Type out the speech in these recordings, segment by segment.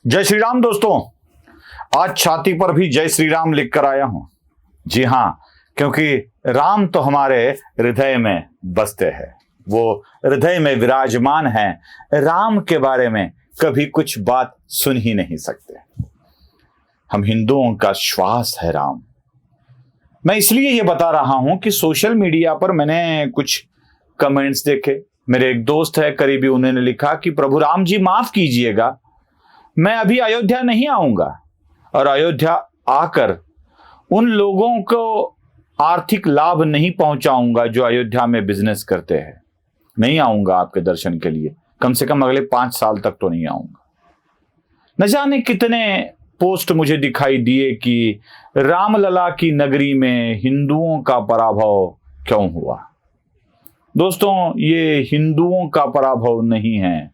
जय श्री राम दोस्तों। आज छाती पर भी जय श्री राम लिख कर आया हूं। जी हां, क्योंकि राम तो हमारे हृदय में बसते हैं, वो हृदय में विराजमान हैं। राम के बारे में कभी कुछ बात सुन ही नहीं सकते। हम हिंदुओं का श्वास है राम। मैं इसलिए ये बता रहा हूं कि सोशल मीडिया पर मैंने कुछ कमेंट्स देखे। मेरे एक दोस्त है करीबी, उन्होंने लिखा कि प्रभु राम जी माफ कीजिएगा, मैं अभी अयोध्या नहीं आऊंगा और अयोध्या आकर उन लोगों को आर्थिक लाभ नहीं पहुंचाऊंगा जो अयोध्या में बिजनेस करते हैं। नहीं आऊंगा आपके दर्शन के लिए, कम से कम अगले 5 साल तक तो नहीं आऊंगा। न जाने कितने पोस्ट मुझे दिखाई दिए कि रामलला की नगरी में हिंदुओं का पराभव क्यों हुआ। दोस्तों, ये हिंदुओं का पराभव नहीं है,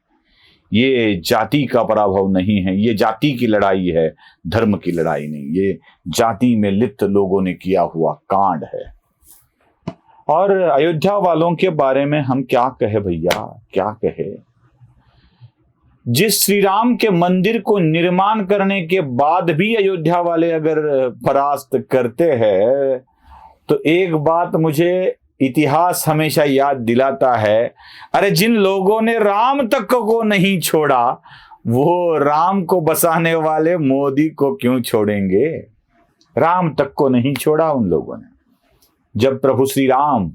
ये जाति का पराभव नहीं है। ये जाति की लड़ाई है, धर्म की लड़ाई नहीं। ये जाति में लिप्त लोगों ने किया हुआ कांड है। और अयोध्या वालों के बारे में हम क्या कहे भैया, क्या कहे। जिस श्री राम के मंदिर को निर्माण करने के बाद भी अयोध्या वाले अगर परास्त करते हैं तो एक बात मुझे इतिहास हमेशा याद दिलाता है, अरे जिन लोगों ने राम तक को नहीं छोड़ा वो राम को बसाने वाले मोदी को क्यों छोड़ेंगे। राम तक को नहीं छोड़ा उन लोगों ने। जब प्रभु श्री राम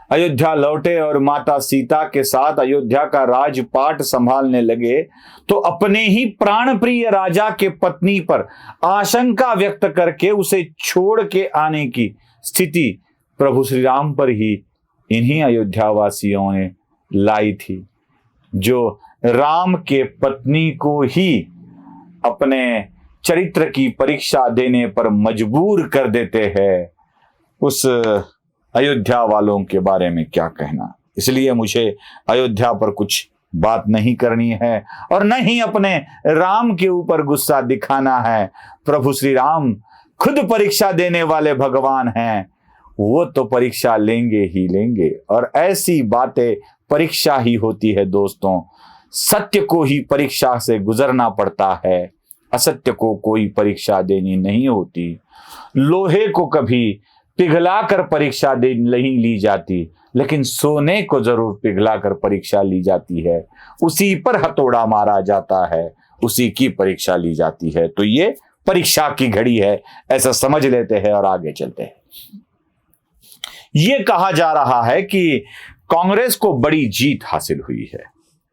अयोध्या लौटे और माता सीता के साथ अयोध्या का राजपाट संभालने लगे तो अपने ही प्राण प्रिय राजा के पत्नी पर आशंका व्यक्त करके उसे छोड़ के आने की स्थिति प्रभु श्री राम पर ही इन्हीं अयोध्या वासियों ने लाई थी, जो राम के पत्नी को ही अपने चरित्र की परीक्षा देने पर मजबूर कर देते हैं। उस अयोध्या वालों के बारे में क्या कहना। इसलिए मुझे अयोध्या पर कुछ बात नहीं करनी है और न ही अपने राम के ऊपर गुस्सा दिखाना है। प्रभु श्री राम खुद परीक्षा देने वाले भगवान हैं, वो तो परीक्षा लेंगे ही लेंगे। और ऐसी बातें परीक्षा ही होती है दोस्तों। सत्य को ही परीक्षा से गुजरना पड़ता है, असत्य को कोई परीक्षा देनी नहीं होती। लोहे को कभी पिघलाकर परीक्षा दे नहीं ली जाती, लेकिन सोने को जरूर पिघलाकर परीक्षा ली जाती है। उसी पर हथौड़ा मारा जाता है, उसी की परीक्षा ली जाती है। तो ये परीक्षा की घड़ी है, ऐसा समझ लेते हैं और आगे चलते हैं। ये कहा जा रहा है कि कांग्रेस को बड़ी जीत हासिल हुई है,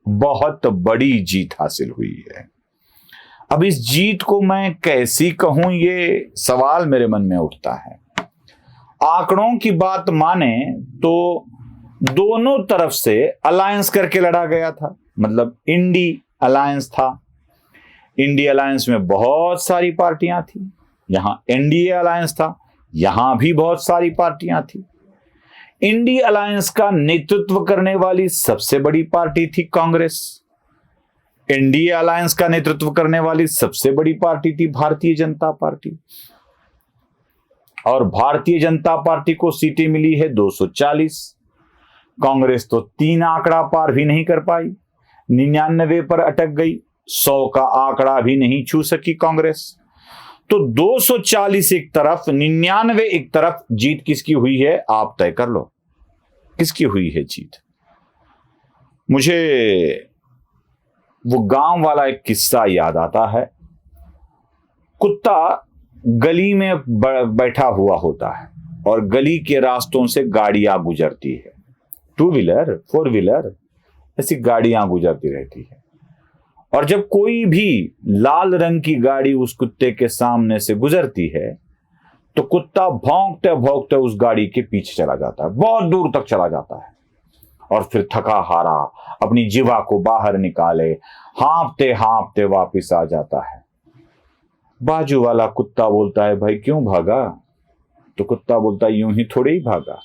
बहुत बड़ी जीत हासिल हुई है। अब इस जीत को मैं कैसी कहूं, ये सवाल मेरे मन में उठता है। आंकड़ों की बात माने तो दोनों तरफ से अलायंस करके लड़ा गया था, मतलब इंडी अलायंस था। इंडी अलायंस में बहुत सारी पार्टियां थी, यहां एनडीए अलायंस था, यहां भी बहुत सारी पार्टियां थी। इंडी अलायंस का नेतृत्व करने वाली सबसे बड़ी पार्टी थी कांग्रेस। एनडीए अलायंस का नेतृत्व करने वाली सबसे बड़ी पार्टी थी भारतीय जनता पार्टी। और भारतीय जनता पार्टी को सीटें मिली है 240। कांग्रेस तो 3 आंकड़ा पार भी नहीं कर पाई, 99 पर अटक गई, 100 का आंकड़ा भी नहीं छू सकी कांग्रेस। तो 240 एक तरफ, 99 एक तरफ। जीत किसकी हुई है आप तय कर लो, किसकी हुई है जीत। मुझे वो गांव वाला एक किस्सा याद आता है। कुत्ता गली में बैठा हुआ होता है और गली के रास्तों से गाड़ियां गुजरती है, 2 व्हीलर 4 व्हीलर ऐसी गाड़ियां गुजरती रहती है। और जब कोई भी लाल रंग की गाड़ी उस कुत्ते के सामने से गुजरती है तो कुत्ता भौंकते भौंकते उस गाड़ी के पीछे चला जाता है, बहुत दूर तक चला जाता है। और फिर थका हारा अपनी जीवा को बाहर निकाले हाँफते हाँफते वापिस आ जाता है। बाजू वाला कुत्ता बोलता है, भाई क्यों भागा? तो कुत्ता बोलता है, यूं ही थोड़े ही भागा।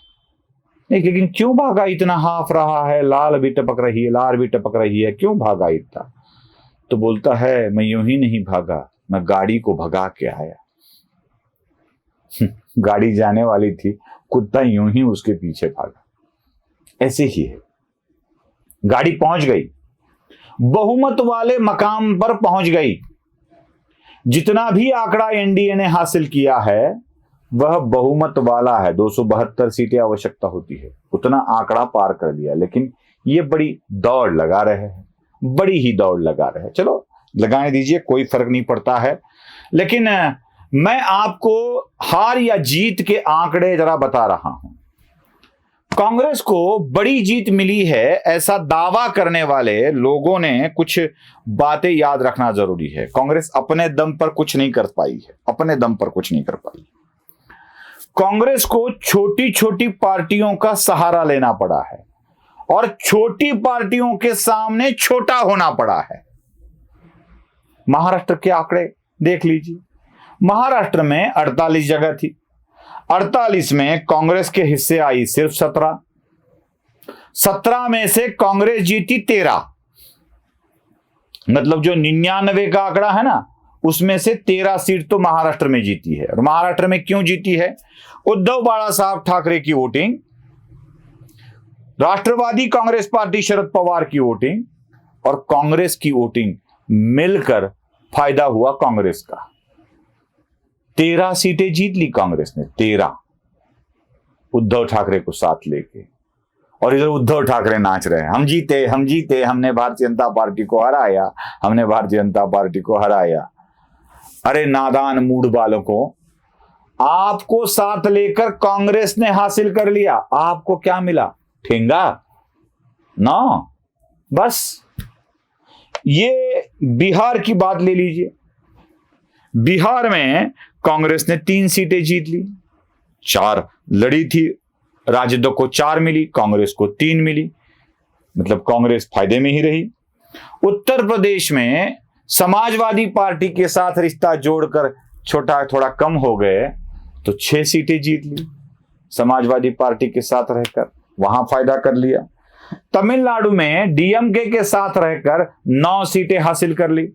नहीं, लेकिन क्यों भागा? इतना हाँफ रहा है, लाल भी टपक रही है, लार भी टपक रही है, क्यों भागा इतना? तो बोलता है, मैं यूं ही नहीं भागा, मैं गाड़ी को भगा के आया। गाड़ी जाने वाली थी, कुत्ता यूं ही उसके पीछे भागा। ऐसे ही है, गाड़ी पहुंच गई, बहुमत वाले मकाम पर पहुंच गई, जितना भी आंकड़ा एनडीए ने हासिल किया है वह बहुमत वाला है, 272 सीटें आवश्यकता होती है, उतना आंकड़ा पार कर लिया। लेकिन ये बड़ी दौड़ लगा रहे हैं, बड़ी ही दौड़ लगा रहे हैं। चलो लगाने दीजिए, कोई फर्क नहीं पड़ता है। लेकिन मैं आपको हार या जीत के आंकड़े जरा बता रहा हूं। कांग्रेस को बड़ी जीत मिली है ऐसा दावा करने वाले लोगों ने कुछ बातें याद रखना जरूरी है। कांग्रेस अपने दम पर कुछ नहीं कर पाई है, अपने दम पर कुछ नहीं कर पाई। कांग्रेस को छोटी छोटी पार्टियों का सहारा लेना पड़ा है और छोटी पार्टियों के सामने छोटा होना पड़ा है। महाराष्ट्र के आंकड़े देख लीजिए। महाराष्ट्र में 48 जगह थी, 48 में कांग्रेस के हिस्से आई सिर्फ 17। 17 में से कांग्रेस जीती 13, मतलब जो 99 का आंकड़ा है ना, उसमें से 13 सीट तो महाराष्ट्र में जीती है। और महाराष्ट्र में क्यों जीती है? उद्धव बाला साहब ठाकरे की वोटिंग, राष्ट्रवादी कांग्रेस पार्टी शरद पवार की वोटिंग और कांग्रेस की वोटिंग मिलकर फायदा हुआ कांग्रेस का। 13 सीटें जीत ली कांग्रेस ने, 13, उद्धव ठाकरे को साथ लेके। और इधर उद्धव ठाकरे नाच रहे हैं, हम जीते, हम जीते, हमने भारतीय जनता पार्टी को हराया, हमने भारतीय जनता पार्टी को हराया। अरे नादान मूड वालों को, आपको साथ लेकर कांग्रेस ने हासिल कर लिया, आपको क्या मिला? ठेंगा ना। बस ये बिहार की बात ले लीजिए। बिहार में कांग्रेस ने 3 सीटें जीत ली, 4 लड़ी थी, राजद को 4 मिली, कांग्रेस को 3 मिली, मतलब कांग्रेस फायदे में ही रही। उत्तर प्रदेश में समाजवादी पार्टी के साथ रिश्ता जोड़कर छोटा थोड़ा कम हो गए तो 6 सीटें जीत ली, समाजवादी पार्टी के साथ रहकर वहां फायदा कर लिया। तमिलनाडु में डीएमके के साथ रहकर 9 सीटें हासिल कर ली,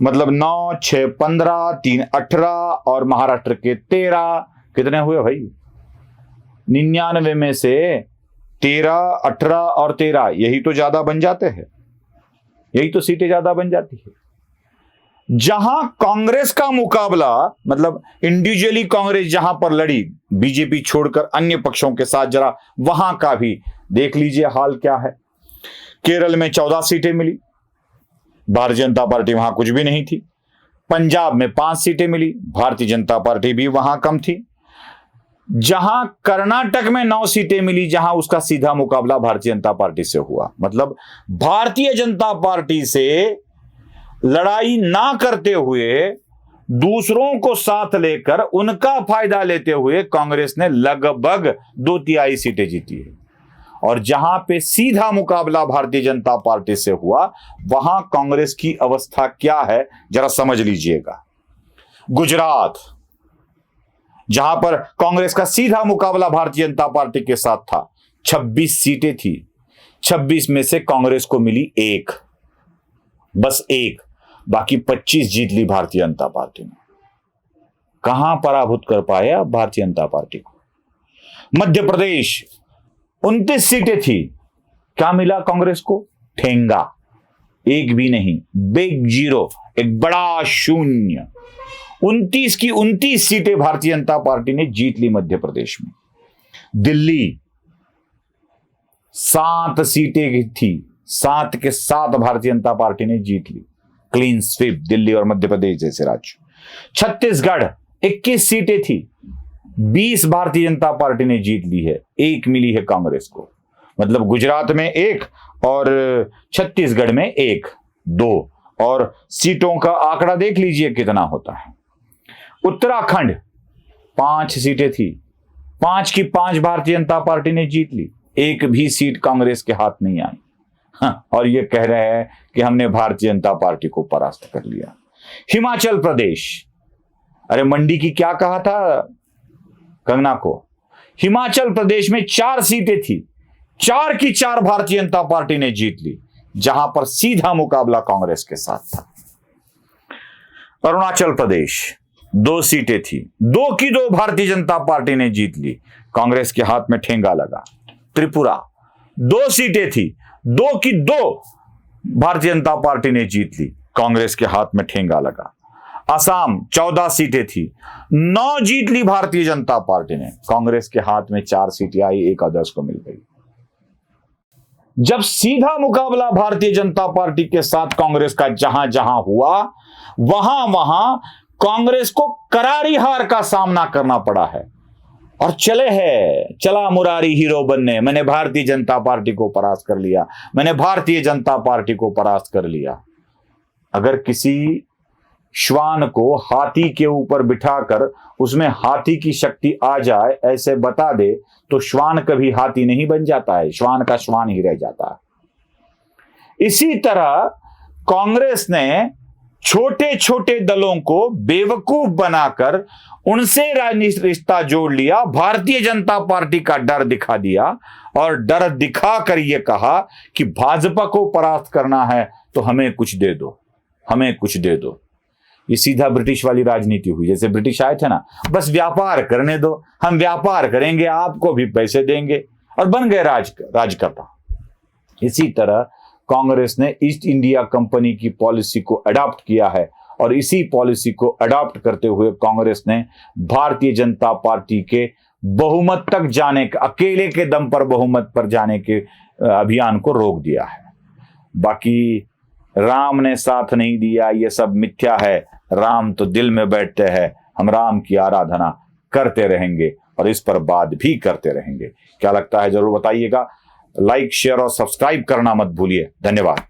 मतलब 9, 6, 15, 3, 18 और महाराष्ट्र के 13। कितने हुए भाई? 99 में से 13, 18 और 13, यही तो ज्यादा बन जाते हैं, यही तो सीटें ज्यादा बन जाती है। जहां कांग्रेस का मुकाबला, मतलब इंडिविजुअली कांग्रेस जहां पर लड़ी बीजेपी छोड़कर अन्य पक्षों के साथ, जरा वहां का भी देख लीजिए हाल क्या है। केरल में 14 सीटें मिली, भारतीय जनता पार्टी वहां कुछ भी नहीं थी। पंजाब में 5 सीटें मिली, भारतीय जनता पार्टी भी वहां कम थी। जहां कर्नाटक में 9 सीटें मिली, जहां उसका सीधा मुकाबला भारतीय जनता पार्टी से हुआ। मतलब भारतीय जनता पार्टी से लड़ाई ना करते हुए, दूसरों को साथ लेकर उनका फायदा लेते हुए कांग्रेस ने लगभग 2/3 सीटें जीती है। और जहां पे सीधा मुकाबला भारतीय जनता पार्टी से हुआ, वहां कांग्रेस की अवस्था क्या है जरा समझ लीजिएगा। गुजरात, जहां पर कांग्रेस का सीधा मुकाबला भारतीय जनता पार्टी के साथ था, 26 सीटें थी, 26 में से कांग्रेस को मिली 1, बस 1, बाकी 25 जीत ली भारतीय जनता पार्टी ने। कहां पराभूत कर पाया भारतीय जनता पार्टी को? मध्य प्रदेश 29 सीटें थी, क्या मिला कांग्रेस को? ठेंगा, 1 भी नहीं, बिग जीरो, एक बड़ा शून्य। 29 की 29 सीटें भारतीय जनता पार्टी ने जीत ली मध्य प्रदेश में। दिल्ली 7 सीटें थी, 7 के 7 भारतीय जनता पार्टी ने जीत ली, क्लीन स्वीप दिल्ली और मध्य प्रदेश जैसे राज्य। छत्तीसगढ़ 21 सीटें थी, 20 भारतीय जनता पार्टी ने जीत ली है, 1 मिली है कांग्रेस को। मतलब गुजरात में 1 और छत्तीसगढ़ में 1, 2, और सीटों का आंकड़ा देख लीजिए कितना होता है। उत्तराखंड 5 सीटें थी, 5 की 5 भारतीय जनता पार्टी ने जीत ली, 1 भी सीट कांग्रेस के हाथ नहीं आई। हाँ, और ये कह रहे हैं कि हमने भारतीय जनता पार्टी को परास्त कर लिया। हिमाचल प्रदेश, अरे मंडी की क्या कहा था कंगना को? हिमाचल प्रदेश में 4 सीटें थी, 4 की 4 भारतीय जनता पार्टी ने जीत ली, जहां पर सीधा मुकाबला कांग्रेस के साथ था। अरुणाचल प्रदेश 2 सीटें थी, 2 की 2 भारतीय जनता पार्टी ने जीत ली, कांग्रेस के हाथ में ठेंगा लगा। त्रिपुरा 2 सीटें थी, 2 की 2 भारतीय जनता पार्टी ने जीत ली, कांग्रेस के हाथ में ठेंगा लगा। असम 14 सीटें थी, 9 जीत ली भारतीय जनता पार्टी ने। कांग्रेस के हाथ में 4 सीटें आई, एक अदर्स को मिल गई। जब सीधा मुकाबला भारतीय जनता पार्टी के साथ कांग्रेस का जहां जहां हुआ, वहां वहां कांग्रेस को करारी हार का सामना करना पड़ा है। और चला मुरारी हीरो बनने, मैंने भारतीय जनता पार्टी को परास्त कर लिया, मैंने भारतीय जनता पार्टी को परास्त कर लिया। अगर किसी श्वान को हाथी के ऊपर बिठाकर उसमें हाथी की शक्ति आ जाए ऐसे बता दे तो श्वान कभी हाथी नहीं बन जाता है, श्वान का श्वान ही रह जाता है। इसी तरह कांग्रेस ने छोटे छोटे दलों को बेवकूफ बनाकर उनसे राजनीतिक रिश्ता जोड़ लिया, भारतीय जनता पार्टी का डर दिखा दिया और डर दिखाकर यह कहा कि भाजपा को परास्त करना है तो हमें कुछ दे दो, हमें कुछ दे दो। ये सीधा ब्रिटिश वाली राजनीति हुई। जैसे ब्रिटिश आए थे ना, बस व्यापार करने दो, हम व्यापार करेंगे, आपको भी पैसे देंगे, और बन गए राजकर्ता। इसी तरह कांग्रेस ने ईस्ट इंडिया कंपनी की पॉलिसी को अडॉप्ट किया है और इसी पॉलिसी को अडॉप्ट करते हुए कांग्रेस ने भारतीय जनता पार्टी के बहुमत तक जाने के, अकेले के दम पर बहुमत पर जाने के अभियान को रोक दिया है। बाकी राम ने साथ नहीं दिया, ये सब मिथ्या है। राम तो दिल में बैठते हैं, हम राम की आराधना करते रहेंगे और इस पर बात भी करते रहेंगे। क्या लगता है जरूर बताइएगा। लाइक, शेयर और सब्सक्राइब करना मत भूलिए। धन्यवाद।